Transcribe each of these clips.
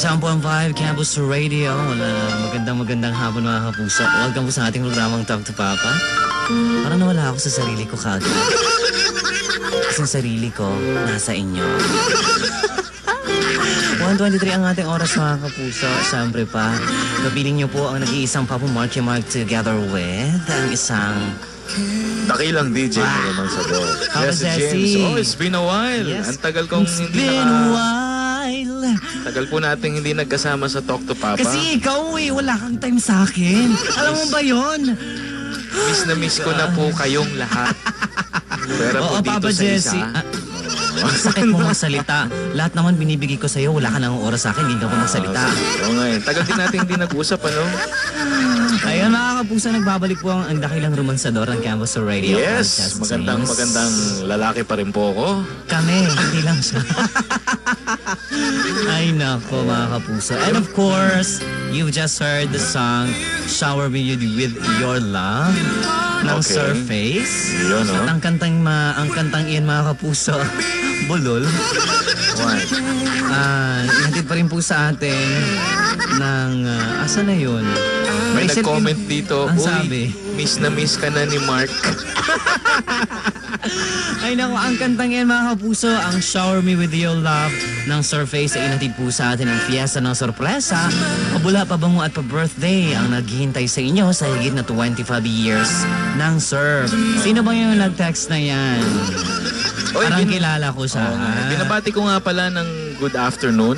107.5 Campus Radio. Magandang hapon mga kapuso. Welcome po sa ating programang Talk to Papa. Parang nawala ako sa sarili ko kagad. Kasi sarili ko nasa inyo. 1:23 ang ating oras mga kapuso. Siyempre pa, kapiling niyo po ang nag-iisang Papa Marky Mark together with ang isang dakilang DJ naman sa doon. Yes, James. Oh, it's been a while. Yes. Ang tagal kong It's hindi been a while. Tagal po nating hindi nagkasama sa Talk to Papa. Kasi ikaw wala kang time sa akin. Alam mo ba yon? Miss ko na po kayong lahat. Pero po dito Papa sa Jesse. isa. Ang sakit mo magsalita. Lahat naman binibigay ko sa'yo. Wala ka nang oras sa akin. Hindi ka pa magsalita. Oo nga eh. Tagal din natin hindi nag-usap, ano? Ayun mga kapuso, nagbabalik po ang dakilang romansador ng Campus Radio. Yes. Magandang lalaki pa rin po ako. Kami, hindi lang siya. Ay nako mga kapuso. And of course, you've just heard the song Shower Me With Your Love ng Surface. Yun, no? At ang kantang iyan mga kapuso, Bulol. Why? Ihatid pa rin po sa atin ng, asa na yun? May nag-comment dito, ang sabi, miss na miss ka na ni Mark. Ay naku, ang kantang yan mga kapuso, ang Shower Me With Your Love ng Surface ay inatid po sa atin ang fiesta ng sorpresa. Pabula, pabango at pa-birthday ang naghihintay sa inyo sa higit na 25 years ng Surf. Sino bang yung nag-text na yan? Parang kilala ko siya. Binabati ko nga pala ng good afternoon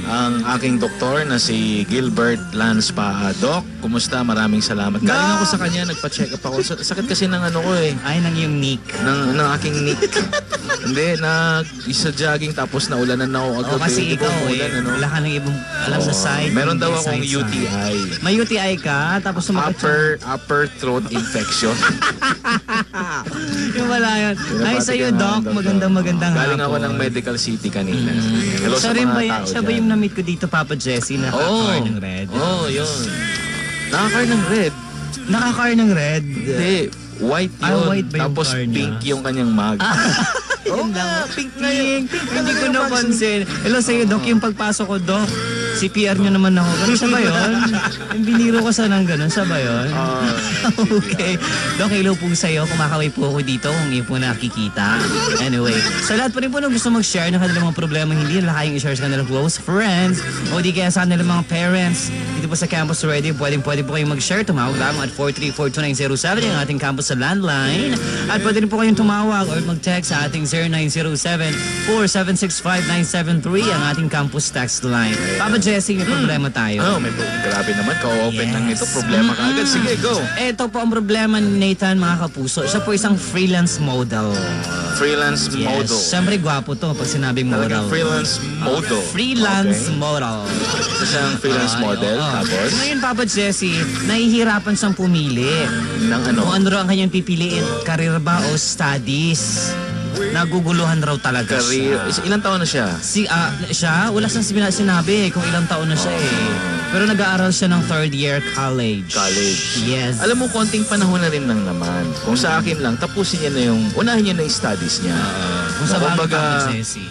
ang aking doktor na si Gilbert Lance pa. Doc, kumusta? Maraming salamat. Galing ako sa kanya, nagpa-check up ako. Sakit kasi ng ano ko eh. Ay, nang yung nick. Ng aking nick. Hindi, isa jogging tapos naulanan na ako agad. Kasi ikaw wala ka nang ibang alam sa side. Meron daw akong UTI. May UTI ka, tapos upper throat infection. Yung wala yun. Ay, sa'yo, Doc, magandang hapon. Galing ako ng Medical City kanina. Hello sa mga tao siya ba yung na-meet ko dito, Papa Jesse, naka-car ng red? Yun. Naka-car ng red? Naka-car ng red? Hindi. White yun. White ba yung tapos car pink yung kanyang mag. Yun lang. Pink na yun. Hindi ko napansin. Hello sa'yo, Doc. Yung pagpasok ko, Doc, CPR nyo naman ako. Ganun siya ba yun? Yung biniro ko sa nang ganun. Siya ba yun? Okay. Doc, hello po sa'yo. Kumakaway po ako dito kung hindi po nakikita. Anyway, sa lahat pa rin po na gusto mag-share ng kanilang mga problema, hindi nila kayang i-share sa kanilang close friends o di kaya sa kanilang mga parents. Dito po sa Campus Radio, pwede po kayong mag-share. Tumawag lang at 4342907 yung ating campus sa landline. At pwede rin po kayong tumawag or mag-text sa ating 0907-4765-973 ang ating campus text line. Papa Jesse, may problema tayo. Grabe naman. Ka-open lang ito. Problema ka agad. Sige, go. Ito po ang problema ni Nathan, mga kapuso. Siya po isang freelance model. Freelance model. Siyempre, gwapo to pag sinabing model. Freelance model. Freelance model. Isang freelance model. Tapos? Ngayon, Papa Jesse, nahihirapan siyang pumili. Ng ano? Kung ano raw ang kanyang pipiliin, career ba o studies? Naguguluhan raw talaga siya. Ilang taon na siya? Siya? Wala siyang sinabi kung ilang taon na siya Pero nag-aaral siya ng third year college. Yes. Alam mo, konting panahon na rin lang naman. Kung sa akin lang, tapusin niya na unahin niya na yung studies niya. Kung sa bagay, Jesse.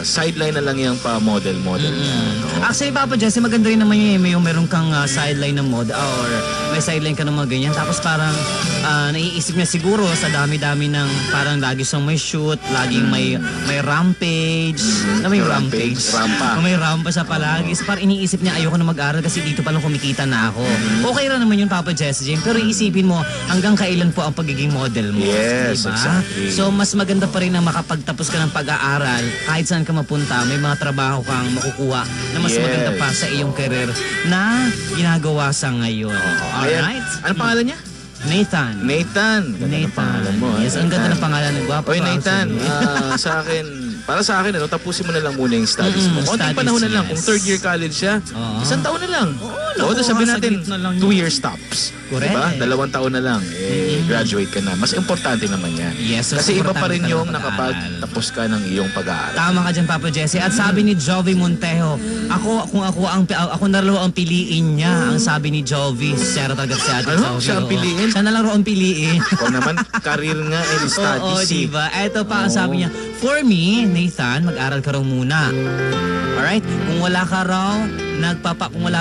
Sideline na lang yung pa-model-model niya. No? Actually, Papa Jesse, maganda rin naman yung meron kang sideline ng model or may sideline ka ng mga ganyan. Tapos parang naiisip niya siguro sa dami-dami ng parang lagi siyang may shoot, laging may rampage. May rampage? Rampa. May rampa siya palagi. So, parang iniisip niya, ayoko na mag-aral kasi dito palang kumikita na ako. Okay lang naman yung Papa Jesse, James. Pero iisipin mo, hanggang kailan po ang pagiging model mo? Yes, diba? exactly. So, mas maganda pa rin na makapagtapos ka ng pag-aaral, kahit saan ka mapunta, may mga trabaho kang makukuha na mas maganda pa sa iyong career na ginagawa sa ngayon. Alright? Ano pangalan niya? Nathan. Ganda ng pangalan mo. Yes, ang ganda ng pangalan. Gwapo. Oy, Nathan, para sa akin, tapusin mo na lang muna yung studies mo. Konting panahon na lang. Kung third year college siya, isang taon na lang. Sabihin natin, 2 year stops. Correct. Diba? 2 taon na lang. graduate ka na. Mas importante naman yan. Yes, so kasi iba pa rin importante yung talaga pag-aaral. nakapagtapos ka ng iyong pag-aaral. Tama ka dyan, Papa Jesse. At sabi ni Jovi Montejo, ako na raw ang piliin niya. Ang sabi ni Jovi, siya raw talaga si Ate Ano? Jovi. Siya ang oo. piliin? Siya na lang raw ang piliin. Ikaw naman, career nga and studies. Oo, diba? Ito pa ang sabi niya, for me, Nathan, mag-aral ka raw muna. Alright? Kung wala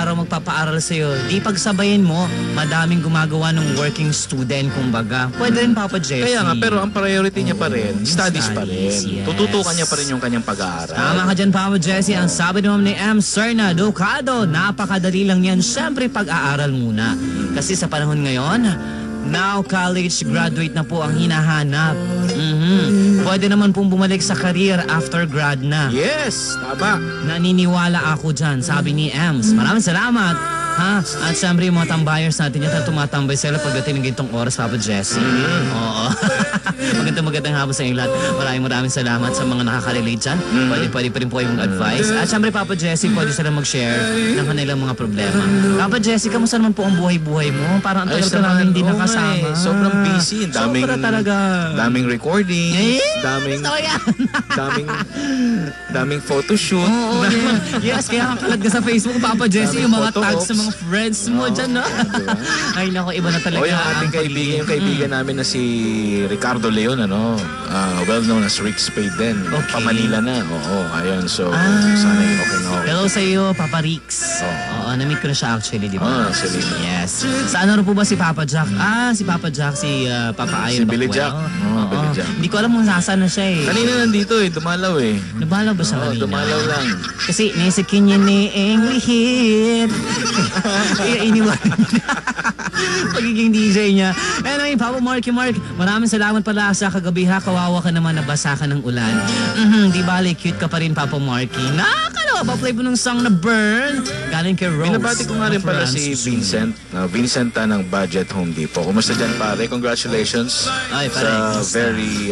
raw magpapaaral sa'yo, di pagsabayin mo, madaming gumagawa ng working student, kumbaga. Pwede rin, Papa Jesse. Kaya nga, pero ang priority niya pa rin, studies pa rin. Yes. Tututukan niya pa rin yung kanyang pag-aaral. Tama ka dyan, Papa Jesse. Ang sabi naman ni M. Serna Ducado, napakadali lang yan. Siyempre, pag-aaral muna. Kasi sa panahon ngayon, now college graduate na po ang hinahanap. Pwede naman pong bumalik sa career after grad na. Yes, tama. Naniniwala ako dyan, sabi ni Ems. Maraming salamat. Ha? At siyempre yung mga tambayers natin yan, tumatambay sila pagdating ng gintong oras, Papa Jesse. Oo. Magandang hapon sa inyo lahat. Maraming salamat sa mga nakaka-relate dyan. Pwede pa rin po yung advice. At siyempre, Papa Jesse, pwede sila mag-share ng kanilang mga problema. Papa Jesse, kamusta naman po ang buhay-buhay mo? Parang ang tagal ka namin hindi nakasama. Sobrang busy. Sobra talaga. Daming recording. Daming photoshoot. Oo, yes, kaya kakalad ka sa Facebook, Papa Jesse, yung mga Photo tags ops. sa mga friends mo dyan, no? Diba? Ay, nako, iba na talaga. O yung ating kaibigan, yung kaibigan namin na si Ricardo Leon, well known as Rick Spade din. Okay. Pa-Manila na. Oo, ayun. So, sana yung okay na okay. Hello sa iyo, Papa Rix. Oo, na-meet ko na siya actually, di ba? Actually. Yes. Sa ano rin po ba si Papa Jack? Si Papa Jack, si Papa Ayon. Si Billy Jack. Oo, Billy Jack. Hindi ko alam kung saan na siya eh. Kanina nandito dumalaw eh. Nabalaw ba siya Oo, kanina? dumalaw lang. Kasi naisikin niya ni Englihit. Kaya iniwan pagiging DJ niya. Anyway, Papa Marky Mark, maraming salamat pala sa kagabi ha. Kawawa ka naman, nabasa ka ng ulan. Di bali, cute ka pa rin, Papa Marky. Nakakalawa, pa-play mo ng song na Burn. Galing kay Rose. Binabati ko nga rin pala si Vincent. Vincent ng Budget Home Depot. Kumusta dyan pare? Congratulations Ay, pare, sa very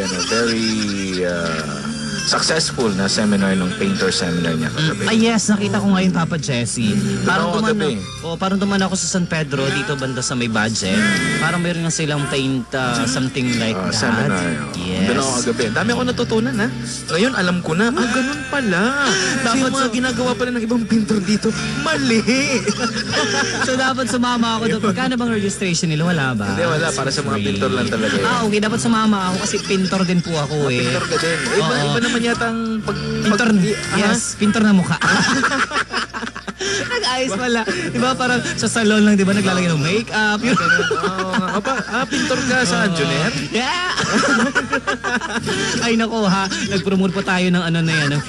successful na seminar ng painter seminar niya kagabi. Yes, nakita ko ngayon, Papa Jesse. ako kagabi. Parang duman ako sa San Pedro, dito banda sa may budget. Parang meron nga silang paint, something like that. Seminar. Yes. Doon ako kagabi. Dami ako natutunan ha. Ngayon alam ko na, ganun pala. Dapat yung mga ginagawa pala ng ibang pintor dito, mali. So dapat sumama ako doon. Magkano bang registration nila? Wala ba? Hindi, wala. Para sa mga pintor lang talaga yun. Okay. Dapat sumama ako kasi pintor din po ako eh. Pintor ka din. Iba naman yata ang Pintor, yes, pintor na mukha. Nag-ayos pala. Diba parang sa salon lang, diba naglalagay ng makeup. Pintor ka sa Junet? Yeah! Ay nako ha, nag-promote pa tayo ng ano na yan, ng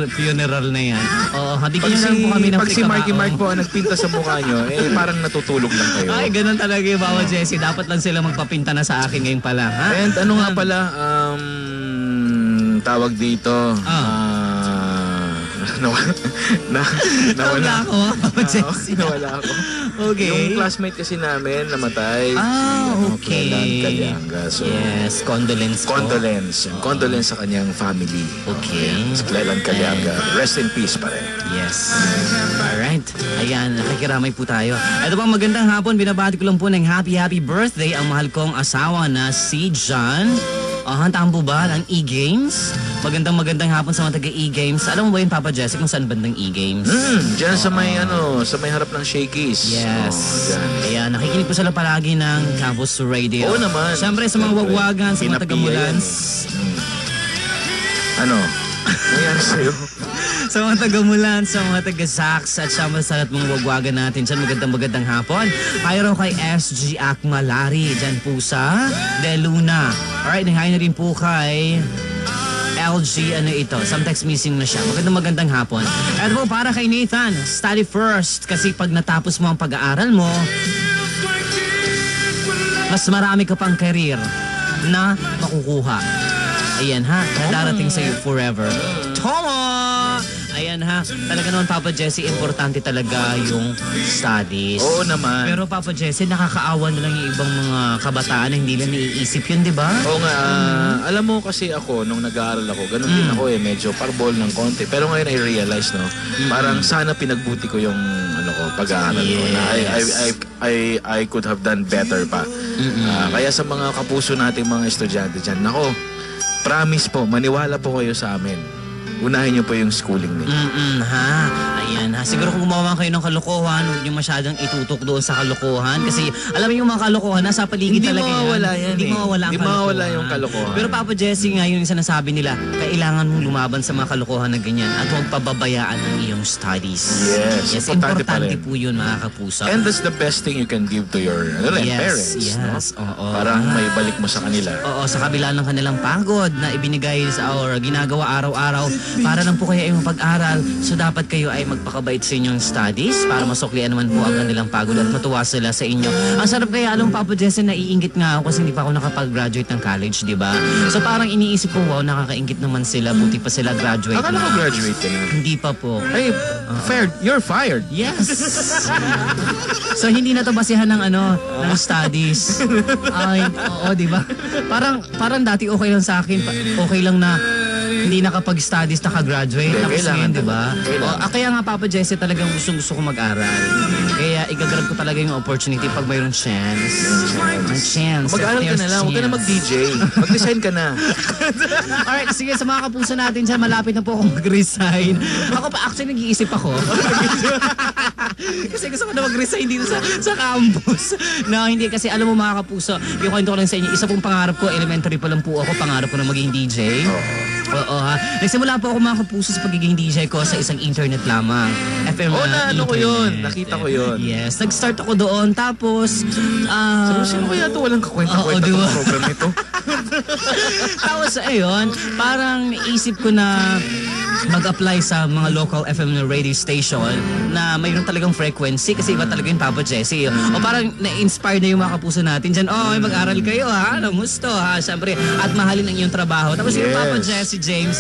funeral na yan. Oo, bigyan lang po kami ng Pag si Marky Mark po ang nagpinta sa mukha nyo, parang natutulog lang kayo. Ay, ganun talaga yung Bawa Jesse. Dapat lang sila magpapinta na sa akin ngayon pala. Ha? And ano nga pala, tawag dito, nawala ako, Papa Jesse. Nawala ako. Okay. Yung classmate kasi namin namatay. Okay. Lan Calianga. So, yes, condolence po. Condolence sa kanyang family. Okay. Sa Lan Calianga. Rest in peace pa rin. Yes. Alright. Ayan, nakikiramay po tayo. Ito pang magandang hapon. Binabati ko lang po ng happy birthday ang mahal kong asawa na si John. Hantaan po ba ng E-Games? Magandang hapon sa mga taga-E-Games. Alam mo ba yun, Papa Jesse, kung saan bandang E-Games? Diyan sa may harap ng Shakey's. Yes. Ayan, nakikinig po sila palagi ng Campus Radio. Oo naman. Siyempre sa mga wagwagan, sa mga taga-Mulans. Ano? Nangyari sa'yo? Sa mga taga-Mulans, sa mga taga-Sax, at siyempre sa lahat mga wagwagan natin. Diyan magandang hapon. Hi raw kay SG Akmalari. Diyan po sa De Luna. Alright, hi na rin po kay LG, sometimes missing na siya. Magandang hapon. At po, para kay Nathan, study first. Kasi pag natapos mo ang pag-aaral mo, mas marami ka pang career na makukuha. Ayan ha, darating sa'yo forever. Tama! Ayan ha, talaga naman Papa Jesse, importante talaga yung studies. Oo naman. Pero Papa Jesse, nakakaawa na lang yung ibang mga kabataan na hindi lang naiisip yun, di ba? Oo nga, alam mo kasi ako, nung nag-aaral ako, ganun din ako medyo parbol ng konti. Pero ngayon I realize, no, parang sana pinagbuti ko yung pag-aaral ko. Na I could have done better pa. Kaya sa mga kapuso nating mga estudyante dyan, nako, promise po, maniwala po kayo sa amin. Unahin niyo po yung schooling niyo. Ha? Ayan ha. Siguro kung gumawa kayo ng kalokohan, huwag niyo masyadong itutok doon sa kalokohan. Kasi alam niyo yung mga kalokohan, nasa paligid Hindi talaga mawawala yan. Hindi mawawala ang Hindi mawawala yung kalokohan. Pero Papa Jesse nga yung sinasabi nila, kailangan mong lumaban sa mga kalokohan na ganyan at huwag pababayaan ang iyong studies. Yes, importante pa importante rin. po yun mga kapuso. And that's the best thing you can give to your parents. Yes, No? oo. Parang may balik mo sa kanila. Oo, sa kabila ng kanilang pagod na ibinigay sa or ginagawa araw-araw para lang po kayo ay mapag-aral. So dapat kayo ay magpakabait sa inyong studies para masuklian naman po ang kanilang pagod at matuwa sila sa inyo. Ang sarap kaya, alam mo Papa Jesse, naiingit nga ako kasi hindi pa ako nakapag-graduate ng college, di ba? So parang iniisip ko, wow, nakakaingit naman sila, buti pa sila graduate Akala ko na. graduate ka na. Hindi pa po. Hey, you're fired. Yes. So hindi na to basihan ng ng studies. Ay, oo, di ba? Parang dati okay lang sa akin. Okay lang na hindi nakapag-studies, naka-graduate. Hindi, Tapos kailangan ngayon, di ba? kailangan. Kaya nga Papa Jesse, talagang gusto ko mag-aral. Kaya igagrab ko talaga yung opportunity pag mayroong chance. May chance. Mag-aral ka na lang. Huwag ka na mag-DJ. Mag-design ka na. Alright, sige, sa mga kapuso natin dyan, malapit na po akong mag-resign. Ako pa, actually, nag-iisip ako. Kasi gusto ko na mag-resign dito sa campus. No, hindi, kasi alam mo mga kapuso, yung kwento ko lang sa inyo, isa pong pangarap ko, elementary pa lang po ako, pangarap ko na maging DJ. Oo ha. Nagsimula po ako mga kapuso sa pagiging DJ ko sa isang internet lamang. FM na ano ko yun. internet. Nakita ko yun. Yes, nag-start ako doon. Tapos, Sino kaya ito walang kakwenta-kwenta Oo, diba? itong program ito? tapos ayun, parang naisip ko na mag-apply sa mga local FM na radio station na mayroon talagang frequency kasi iba talaga yung Papa Jesse. O parang na-inspire na yung mga kapuso natin dyan. Mag-aral kayo ha, gusto ha, syempre. At mahalin ang iyong trabaho. Tapos yung Yes. Papa Jesse James,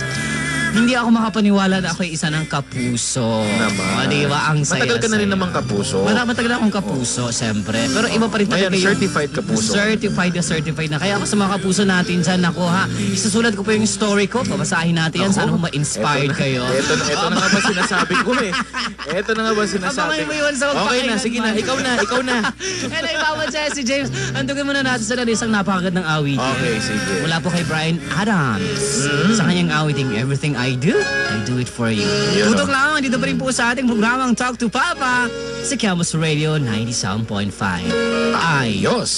hindi ako makapaniwala na ako'y isa ng kapuso. Naman. Diba? Ang saya. Matagal ka na rin namang kapuso. Matagal na akong kapuso, syempre. Pero iba pa rin talaga Ngayon, yung... certified kapuso. Certified na. Kaya ako sa mga kapuso natin dyan, ako ha, isusulat ko po yung story ko, babasahin natin yan, sana ma-inspired kayo. Ito na nga ba sinasabi ko eh. Ito na nga ba sinasabi Abangan ko. mo yun sa Okay na, magpakailanman. sige na. Ikaw na. Anyway, Papa Jesse James, andugin muna natin sa isang napakagandang awitin. Okay, sige. Mula po kay Brian Adams. Sa kanyang awiting, Everything I Do, I Do It For You. Yun, Tutok lang, dito pa rin po sa ating programang Talk to Papa sa Campus Radio 97.5. Ayos!